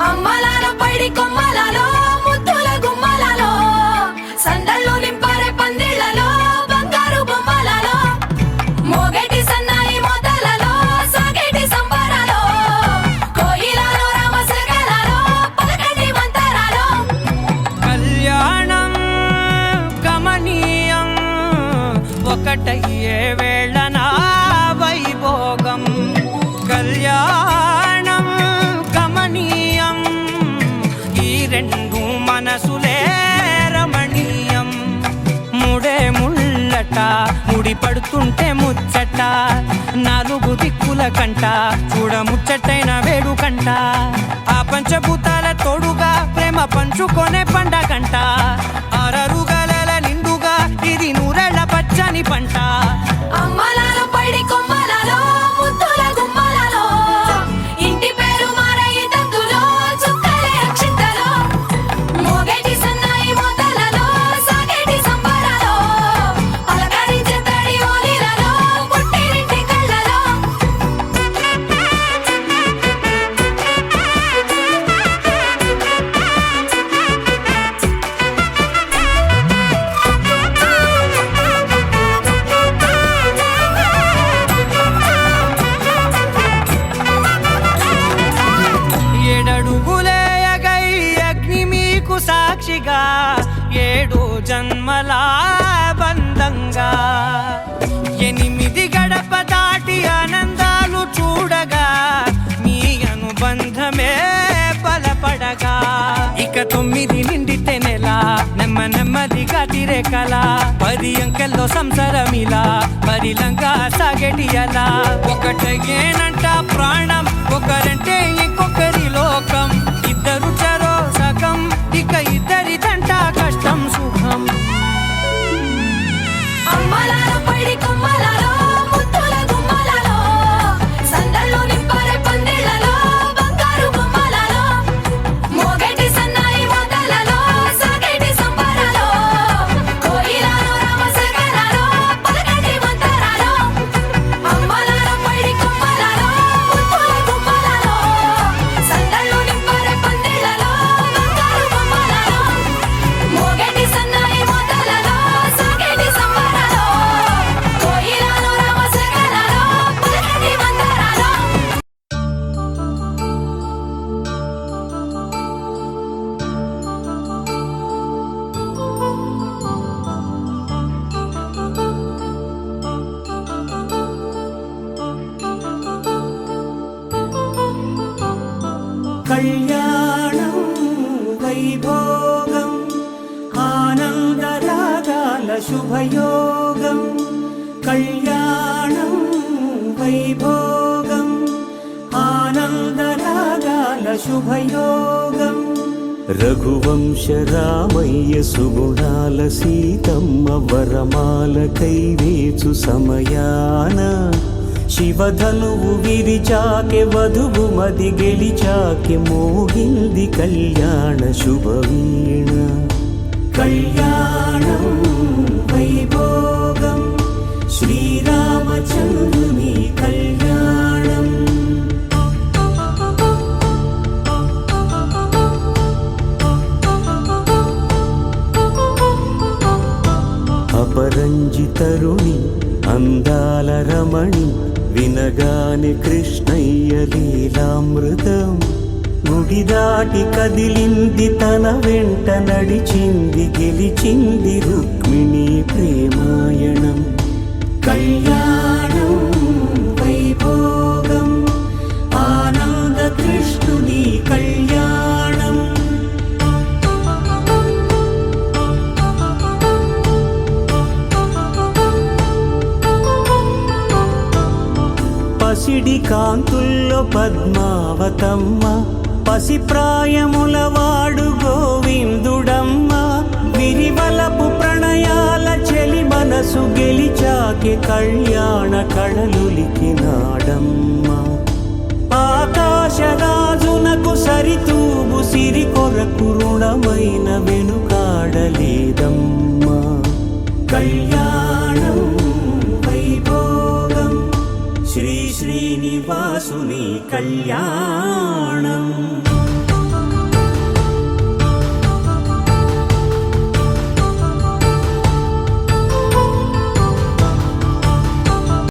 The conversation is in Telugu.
అమ్మలాల పైడి కొమ్మలలో ముద్దుల గుమ్మలలో సందళ్ళు నింపరే పందిళ్లలో బంగారు బొమ్మలలో మోగేటి సన్నాయి మోతలలో సాగేటి సంబరాలో కోయిలలో రామశకలలో పలకటి మంతరాలో కళ్యాణం గమనీయం ఒకటయ్యే వేళ నా వైభోగం కళ్యాణం గమనీయం ఈ రెండు మనసులే రమణీయం ముడే ముళ్ళట ముడి పడుతుంటే ముచ్చట నాలుగు దిక్కుల కంట చూడ ముచ్చటైన వేడుకంట ఆ పంచభూతాల తోడుగా ప్రేమ పంచుకొనే పండగంట ఆరరుగల నిండుగా ఇది నూరెళ్ళ పచ్చని పంట అమ్మలాల పైడి కొమ్మలలో ముద్దుల గుమ్మలలో ఇంటి పేరు మారయి తందులో చుక్కలే అక్షింతలో మోగేటి సన్నాయి మోతలలో సాగేటి సంబరాలో పలకరించే తడి ఓలిలలో పుట్టినింటి కళ్ళలో ఏడడుగులే ఎగై అగ్ని మీకు సాక్షిగా ఏడు జన్మల బంధంగా ఎనిమిది గడప దాటి ఆనందాలు చూడగా మీ అనుబంధమే బలపడగా ఇక 9 నిండితే నెల నెమ్మదిగా తిరే కల 10 అంకెల్లో సంసారమిలా పరిలంగా సాగేటి అలా ఒకటేనంట ప్రాణం ఒకరంటే ఇంకొకరి లోకం ఇద్దరు చరో సగం ఇక ఇద్దరిదంట కష్టం సుఖం అమ్మలాల పైడి కొమ్మలలో ముద్దుల గుమ్మలలో సందళ్ళు నింపరే పందిళ్లలో బంగారు బొమ్మలలో మోగేటి సన్నాయి మోతలలో సాగేటి సంబరాలో కోయిలలో రామశకలలో పలకటి మంతరాలో అమ్మలాల పైడి కొమ్మలలో ముద్దుల గుమ్మలలో సందళ్ళు నింపరే పందిళ్లలో బంగారు బొమ్మలలో మోగేటి సన్నాయి మోతలలో సాగేటి సంబరాలో కోయిలలో రామశకలలో పలకటి మంతరాలో కళ్యాణం వైభోగం ఆనందరాగాల శుభయోగం కళ్యాణం వైభోగం ఆనందరాగాల శుభయోగం రఘువంశ రామయ్య సుగుణాల సీతమ్మ వరమాల కైవేచు సమయాన శివధనువు విరిచాకె వధువు మది గెలిచాకె మోగింది కళ్యాణ శుభవీణ కళ్యాణం వైభోగం శ్రీరామచంద్రుని కళ్యాణం అపరంజి తరుణి అందాల రమణి వినగానే కృష్ణయ్య లీలామృతం గుడి దాటి కదిలింది తన వెంట నడిచింది గెలిచింది రుక్మిణి ప్రేమాయణం కళ్యాణం వైభోగం ఆనంద కృష్ణుని కళ్యాణం పసిడి కాంతుల్లో పద్మావతమ్మ పసిప్రాయముల వాడు గోవిందుడమ్మ విరివలపు ప్రణయాల చెలి మనసు గెలిచాకె కళ్యాణ కళలులికినాడమ్మ ఆకాశరాజునకు సరితూగు సిరి కొరకు రుణమైన వెనుకాడలేదమ్మా కళ్యాణం వైభోగం శ్రీ శ్రీనివాసుని కళ్యాణం